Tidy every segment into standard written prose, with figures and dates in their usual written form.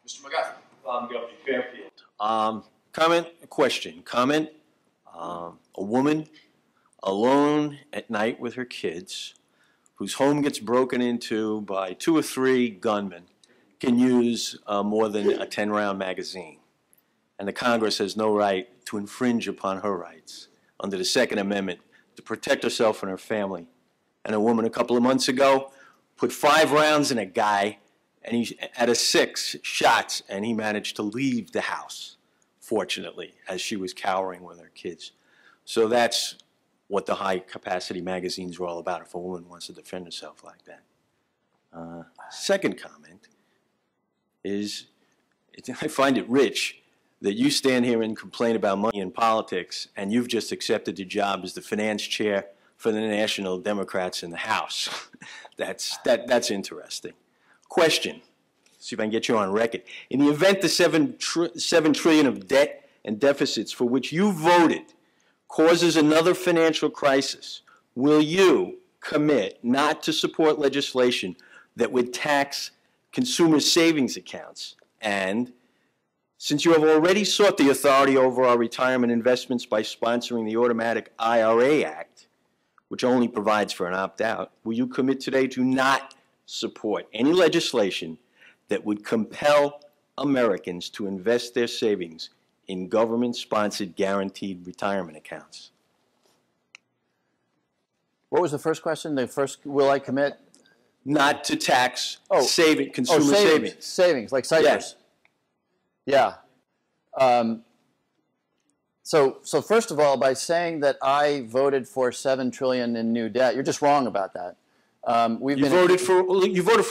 Mr. MacGuffie. MacGuffie, Fairfield. Comment. A woman alone at night with her kids, whose home gets broken into by 2 or 3 gunmen, can use more than a 10-round magazine. And the Congress has no right to infringe upon her rights under the Second Amendment to protect herself and her family. And a woman a couple of months ago put 5 rounds in a guy, and he out of 6 shots, and he managed to leave the house, fortunately, as she was cowering with her kids. So that's what the high-capacity magazines are all about, if a woman wants to defend herself like that. Second comment is, I find it rich that you stand here and complain about money in politics, and you've just accepted the job as the finance chair for the National Democrats in the House. That's interesting. Question, see if I can get you on record. In the event the $7 trillion of debt and deficits for which you voted causes another financial crisis, will you commit not to support legislation that would tax consumer savings accounts? And since you have already sought the authority over our retirement investments by sponsoring the automatic IRA Act, which only provides for an opt-out, will you commit today to not support any legislation that would compel Americans to invest their savings in government-sponsored guaranteed retirement accounts? What was the first question? The first, will I commit? Not to tax consumer savings. Savings, like Cyprus. Yeah. Yeah. So first of all, by saying that I voted for $7 trillion in new debt, you're just wrong about that. You voted for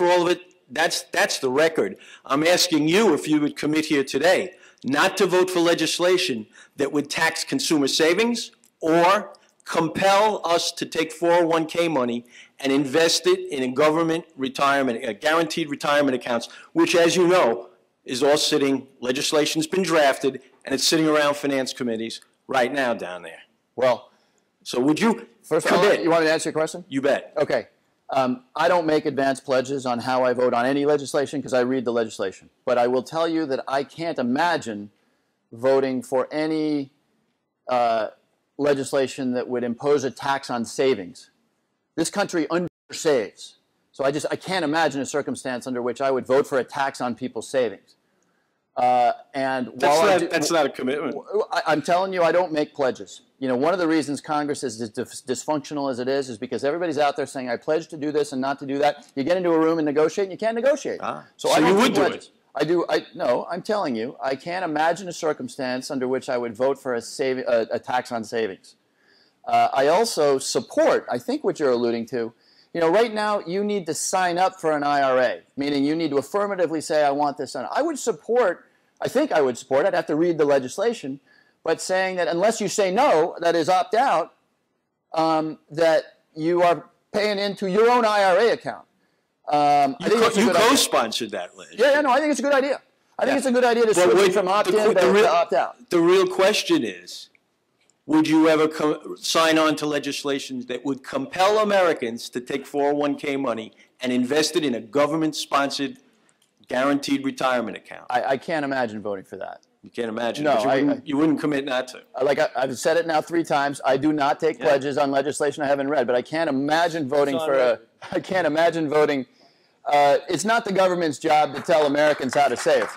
all of it. That's the record. I'm asking you if you would commit here today not to vote for legislation that would tax consumer savings or compel us to take 401k money and invest it in a government retirement, guaranteed retirement accounts, which, as you know, is all sitting, legislation's been drafted, and it's sitting around finance committees right now down there. Well, so would you first commit? Of all, you want me to answer your question? You bet. Okay. I don't make advance pledges on how I vote on any legislation because I read the legislation. But I will tell you that I can't imagine voting for any legislation that would impose a tax on savings. This country undersaves. So I can't imagine a circumstance under which I would vote for a tax on people's savings. That's not a commitment. I'm telling you, I don't make pledges. You know, one of the reasons Congress is as dysfunctional as it is because everybody's out there saying, I pledge to do this and not to do that. You get into a room and negotiate, and you can't negotiate. So you would do it? No, I'm telling you, I can't imagine a circumstance under which I would vote for a tax on savings. I also support, I think what you're alluding to, you know, right now you need to sign up for an IRA, meaning you need to affirmatively say, I want this. I would support, I think I would support, I'd have to read the legislation, but saying that unless you say no, that is opt out, that you are paying into your own IRA account. You co-sponsored that legislation. Yeah, no, I think it's a good idea. I think it's a good idea to switch from opt-in to opt-out. The real question is, would you ever sign on to legislation that would compel Americans to take 401k money and invest it in a government-sponsored guaranteed retirement account? I can't imagine voting for that. You can't imagine? No, you wouldn't commit not to. Like I've said it now 3 times. I do not take pledges on legislation I haven't read, but I can't imagine voting for I can't imagine voting. It's not the government's job to tell Americans how to save.